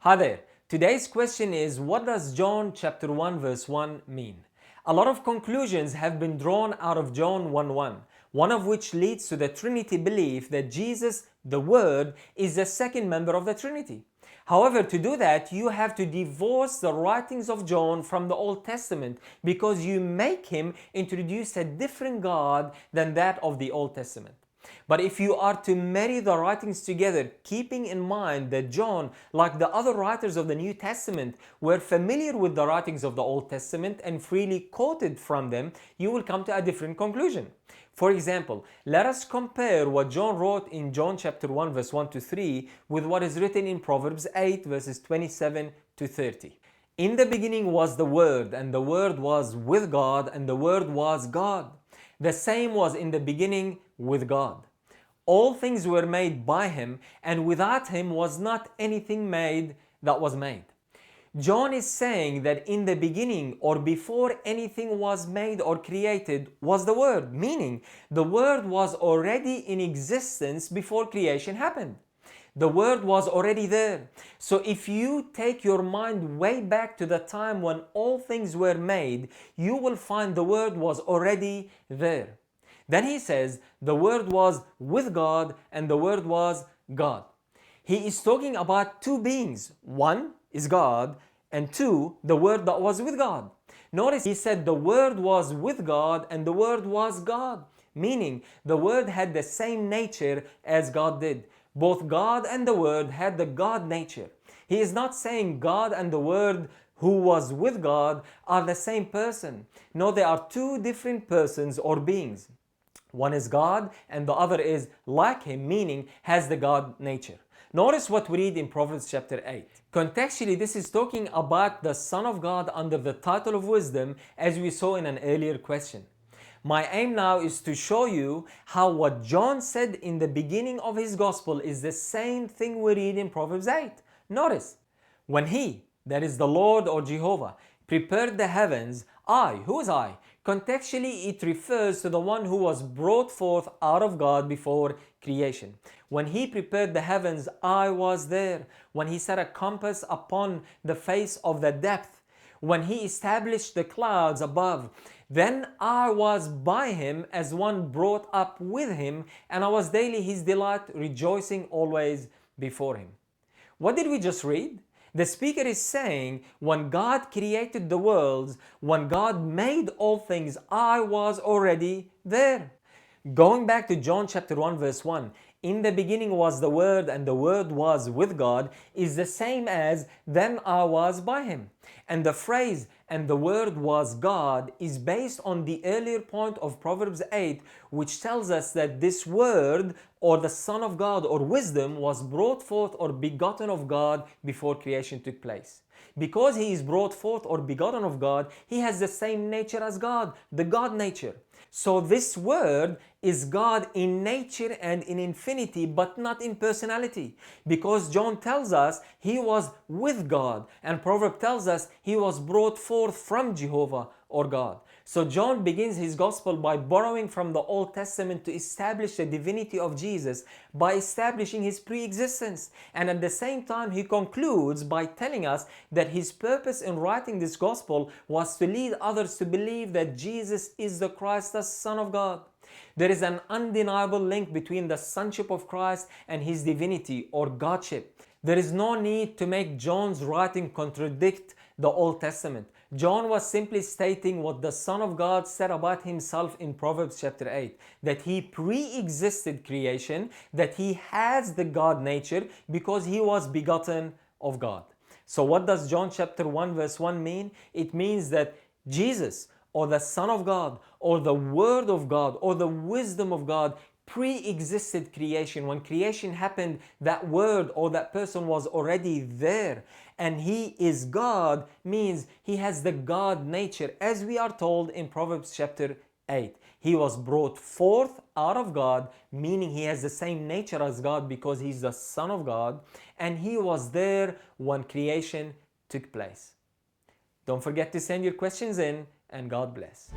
Hi there. Today's question is, what does John chapter 1 verse 1 mean? A lot of conclusions have been drawn out of John 1:1, one of which leads to the Trinity belief that Jesus, the Word, is the second member of the Trinity. However, to do that, you have to divorce the writings of John from the Old Testament because you make him introduce a different God than that of the Old Testament. But if you are to marry the writings together, keeping in mind that John, like the other writers of the New Testament, were familiar with the writings of the Old Testament and freely quoted from them, you will come to a different conclusion. For example, let us compare what John wrote in John chapter 1 verse 1 to 3 with what is written in Proverbs 8 verses 27 to 30. In the beginning was the Word, and the Word was with God, and the Word was God. The same was in the beginning with God. All things were made by him, and without him was not anything made that was made. John is saying that in the beginning, or before anything was made or created, was the Word, meaning the Word was already in existence before creation happened. The Word was already there. So if you take your mind way back to the time when all things were made, you will find the Word was already there. Then he says, the Word was with God and the Word was God. He is talking about two beings. One is God, and two, the Word that was with God. Notice he said the Word was with God and the Word was God, meaning the Word had the same nature as God did. Both God and the Word had the God nature. He is not saying God and the Word who was with God are the same person. No, they are two different persons or beings. One is God and the other is like him, meaning has the God nature. Notice what we read in Proverbs chapter 8. Contextually, this is talking about the Son of God under the title of wisdom, as we saw in an earlier question. My aim now is to show you how what John said in the beginning of his gospel is the same thing we read in Proverbs 8. Notice, when he, that is the Lord or Jehovah, prepared the heavens, who is I? Contextually, it refers to the one who was brought forth out of God before creation. When he prepared the heavens, I was there. When he set a compass upon the face of the depth. When he established the clouds above, then I was by him as one brought up with him, and I was daily his delight, rejoicing always before him. What did we just read? The speaker is saying, when God created the worlds, when God made all things, I was already there. Going back to John chapter 1 verse 1, in the beginning was the Word and the Word was with God is the same as then I was by him. And the phrase and the Word was God is based on the earlier point of Proverbs 8, which tells us that this Word or the Son of God or wisdom was brought forth or begotten of God before creation took place. Because he is brought forth or begotten of God, he has the same nature as God, the God nature. So this Word is God in nature and in infinity, but not in personality. Because John tells us he was with God, and Proverbs tells us he was brought forth from Jehovah or God. So John begins his gospel by borrowing from the Old Testament to establish the divinity of Jesus by establishing his pre-existence. And at the same time, he concludes by telling us that his purpose in writing this gospel was to lead others to believe that Jesus is the Christ, the Son of God. There is an undeniable link between the sonship of Christ and his divinity or godship. There is no need to make John's writing contradict the Old Testament. John was simply stating what the Son of God said about himself in Proverbs chapter 8, that he pre-existed creation, that he has the God nature because he was begotten of God. So what does John chapter 1 verse 1 mean? It means that Jesus or the Son of God or the Word of God or the wisdom of God pre-existed creation. When creation happened, that word or that person was already there. And he is God means he has the God nature, as we are told in Proverbs chapter 8. He was brought forth out of God, meaning he has the same nature as God because he's the Son of God. And he was there when creation took place. Don't forget to send your questions in, and God bless.